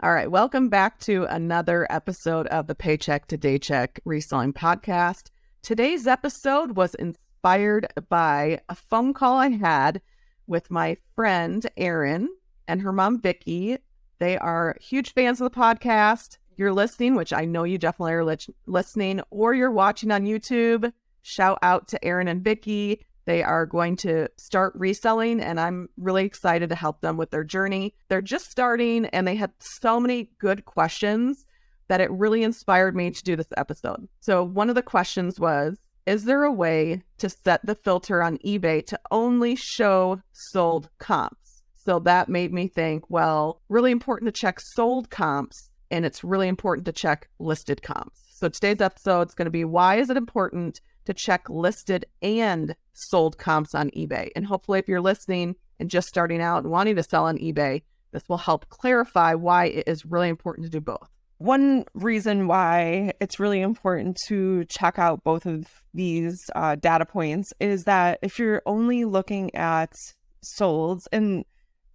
All right, welcome back to another episode of the Paycheck to Daycheck Reselling podcast. Today's episode was inspired by a phone call I had with my friend Erin and her mom Vicky. They are huge fans of the podcast. You're listening, which I know you definitely are listening, or you're watching on YouTube. Shout out to Erin and Vicky. They are going to start reselling, and I'm really excited to help them with their journey. They're just starting, and they had so many good questions that it really inspired me to do this episode. So one of the questions was, is there a way to set the filter on eBay to only show sold comps? So that made me think, well, really important to check sold comps, and it's really important to check listed comps. So today's episode is going to be, why is it important to check listed and sold comps on eBay? And hopefully if you're listening and just starting out and wanting to sell on eBay, this will help clarify why it is really important to do both. One reason why it's really important to check out both of these data points is that if you're only looking at solds, and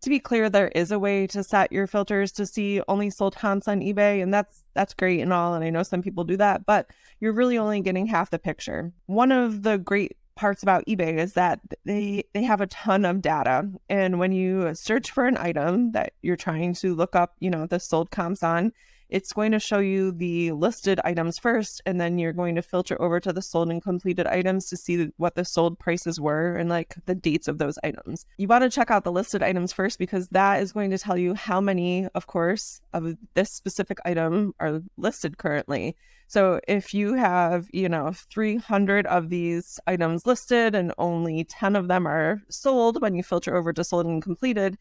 to be clear, there is a way to set your filters to see only sold comps on eBay, and that's great and all, and I know some people do that, but you're really only getting half the picture. One of the great parts about eBay is that they have a ton of data, and when you search for an item that you're trying to look up, the sold comps on, it's going to show you the listed items first, and then you're going to filter over to the sold and completed items to see what the sold prices were and like the dates of those items. You want to check out the listed items first because that is going to tell you how many, of course, of this specific item are listed currently. So if you have, 300 of these items listed and only 10 of them are sold, when you filter over to sold and completed,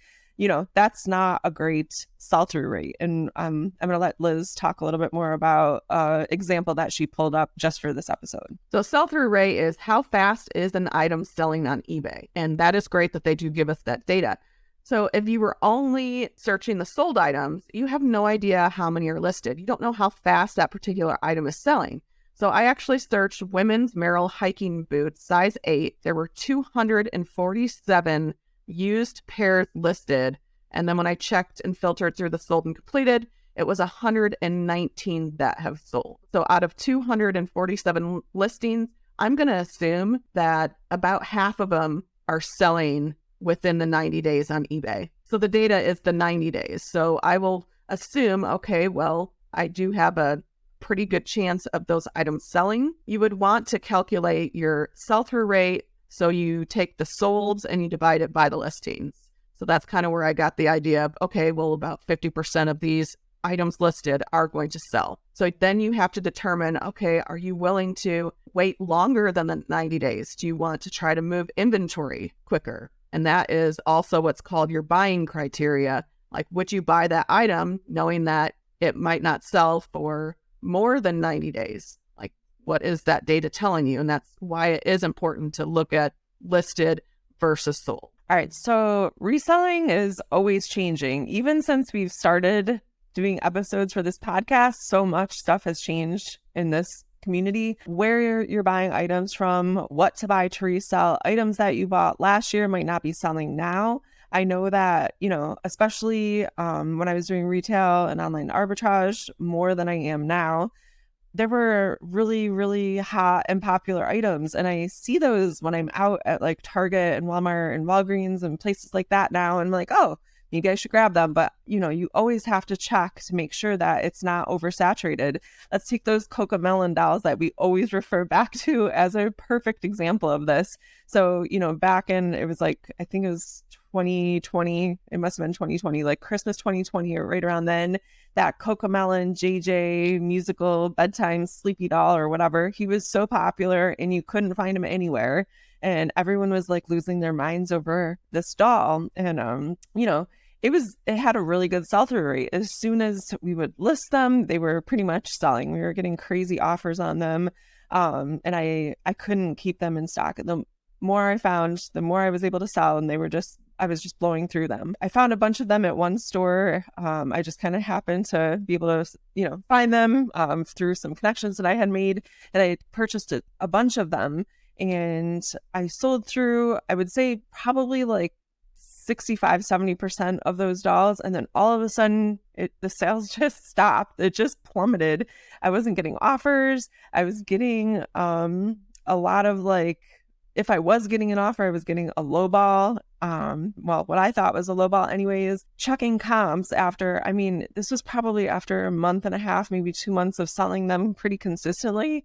that's not a great sell-through rate. And I'm going to let Liz talk a little bit more about an example that she pulled up just for this episode. So sell-through rate is how fast is an item selling on eBay. And that is great that they do give us that data. So if you were only searching the sold items, you have no idea how many are listed. You don't know how fast that particular item is selling. So I actually searched women's Merrell hiking boots, size 8. There were 247 used pairs listed. And then when I checked and filtered through the sold and completed, it was 119 that have sold. So out of 247 listings, I'm going to assume that about half of them are selling within the 90 days on eBay. So the data is the 90 days. So I will assume, okay, well, I do have a pretty good chance of those items selling. You would want to calculate your sell-through rate. So you take the solds and you divide it by the listings. So that's kind of where I got the idea of, okay, well, about 50% of these items listed are going to sell. So then you have to determine, okay, are you willing to wait longer than the 90 days? Do you want to try to move inventory quicker? And that is also what's called your buying criteria. Like, would you buy that item knowing that it might not sell for more than 90 days? Like, what is that data telling you? And that's why it is important to look at listed versus sold. All right. So reselling is always changing. Even since we've started doing episodes for this podcast, so much stuff has changed in this community, where you're buying items from, what to buy to resell. Items that you bought last year might not be selling now. I know that, especially when I was doing retail and online arbitrage more than I am now, there were really, really hot and popular items. And I see those when I'm out at like Target and Walmart and Walgreens and places like that now. And I'm like, oh, maybe I should grab them. But, you always have to check to make sure that it's not oversaturated. Let's take those Cocomelon dolls that we always refer back to as a perfect example of this. So, back in, it was like, I think it was 2020, it must have been 2020, like Christmas 2020 or right around then, that Cocomelon JJ musical bedtime sleepy doll or whatever, he was so popular and you couldn't find him anywhere. And everyone was like losing their minds over this doll. And, it had a really good sell-through rate. As soon as we would list them, they were pretty much selling. We were getting crazy offers on them. And I couldn't keep them in stock. The more I found, the more I was able to sell, and I was just blowing through them. I found a bunch of them at one store. I just kind of happened to be able to, find them through some connections that I had made, and I purchased a bunch of them. And I sold through, I would say probably like 65-70% of those dolls, and then all of a sudden the sales just stopped. It just plummeted. I wasn't getting offers. I was getting a lot of like, if I was getting an offer, I was getting a low ball. What I thought was a low ball anyways. Checking comps after, I mean, this was probably after a month and a half, maybe 2 months of selling them pretty consistently.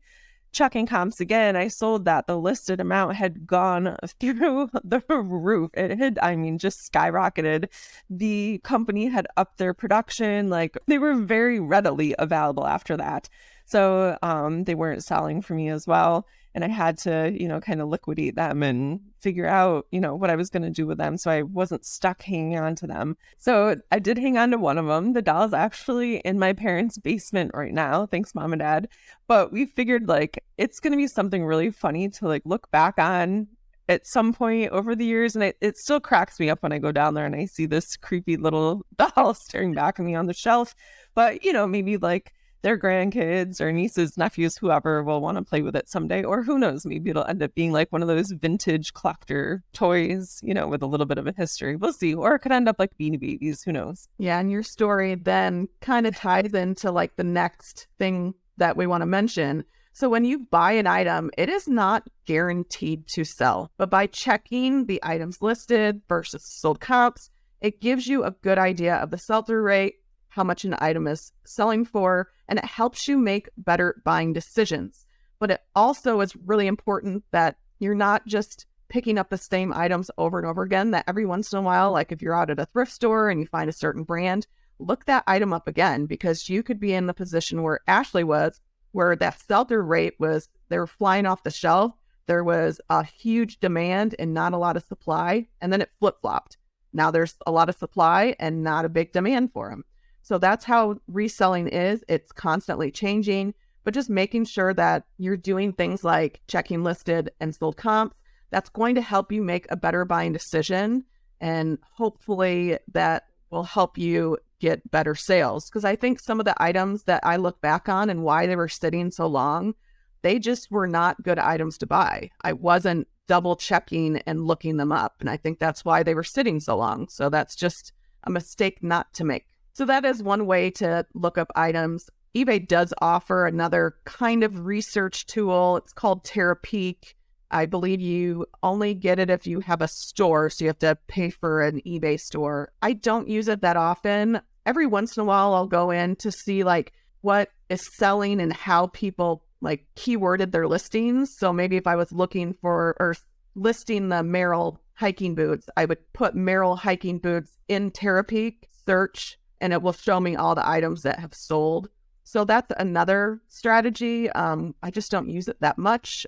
Checking comps again, I sold that. The listed amount had gone through the roof. It had, I mean, just skyrocketed. The company had upped their production. Like, they were very readily available after that. So they weren't selling for me as well. And I had to, kind of liquidate them and figure out, what I was going to do with them. So I wasn't stuck hanging on to them. So I did hang on to one of them. The doll's actually in my parents' basement right now. Thanks, Mom and Dad. But we figured like it's going to be something really funny to like look back on at some point over the years. And it still cracks me up when I go down there and I see this creepy little doll staring back at me on the shelf. But, maybe like their grandkids or nieces, nephews, whoever will want to play with it someday. Or who knows, maybe it'll end up being like one of those vintage collector toys, with a little bit of a history. We'll see. Or it could end up like Beanie Babies. Who knows? Yeah. And your story then kind of ties into like the next thing that we want to mention. So when you buy an item, it is not guaranteed to sell. But by checking the items listed versus sold comps, it gives you a good idea of the sell-through rate, how much an item is selling for, and it helps you make better buying decisions. But it also is really important that you're not just picking up the same items over and over again, that every once in a while, like if you're out at a thrift store and you find a certain brand, look that item up again, because you could be in the position where Ashley was, where that sell-through rate was, they were flying off the shelf. There was a huge demand and not a lot of supply. And then it flip-flopped. Now there's a lot of supply and not a big demand for them. So that's how reselling is. It's constantly changing, but just making sure that you're doing things like checking listed and sold comps, that's going to help you make a better buying decision. And hopefully that will help you get better sales. Because I think some of the items that I look back on and why they were sitting so long, they just were not good items to buy. I wasn't double checking and looking them up. And I think that's why they were sitting so long. So that's just a mistake not to make. So that is one way to look up items. eBay does offer another kind of research tool. It's called Terapeak. I believe you only get it if you have a store, so you have to pay for an eBay store. I don't use it that often. Every once in a while, I'll go in to see like what is selling and how people like keyworded their listings. So maybe if I was looking for or listing the Merrill hiking boots, I would put Merrill hiking boots in Terapeak, search, and it will show me all the items that have sold. So that's another strategy. I just don't use it that much.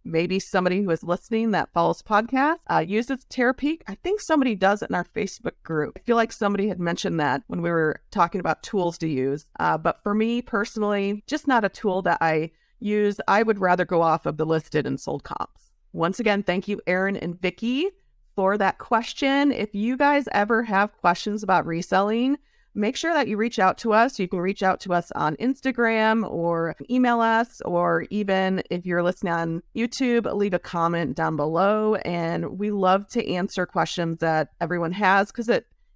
Maybe somebody who is listening that follows podcasts uses Terapeak. I think somebody does it in our Facebook group. I feel like somebody had mentioned that when we were talking about tools to use. But for me personally, just not a tool that I use. I would rather go off of the listed and sold comps. Once again, thank you, Erin and Vicky, for that question. If you guys ever have questions about reselling, make sure that you reach out to us. You can reach out to us on Instagram or email us, or even if you're listening on YouTube, leave a comment down below. And we love to answer questions that everyone has, because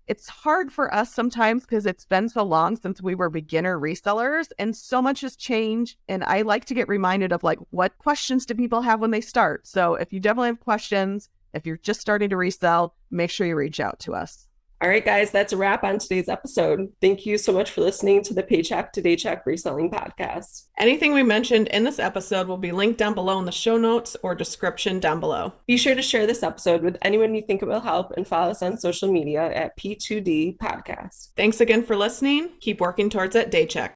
it's hard for us sometimes because it's been so long since we were beginner resellers and so much has changed. And I like to get reminded of like, what questions do people have when they start? So if you definitely have questions, if you're just starting to resell, make sure you reach out to us. All right, guys, that's a wrap on today's episode. Thank you so much for listening to the Paycheck to Daycheck Reselling Podcast. Anything we mentioned in this episode will be linked down below in the show notes or description down below. Be sure to share this episode with anyone you think it will help, and follow us on social media at P2D Podcast. Thanks again for listening. Keep working towards that Daycheck.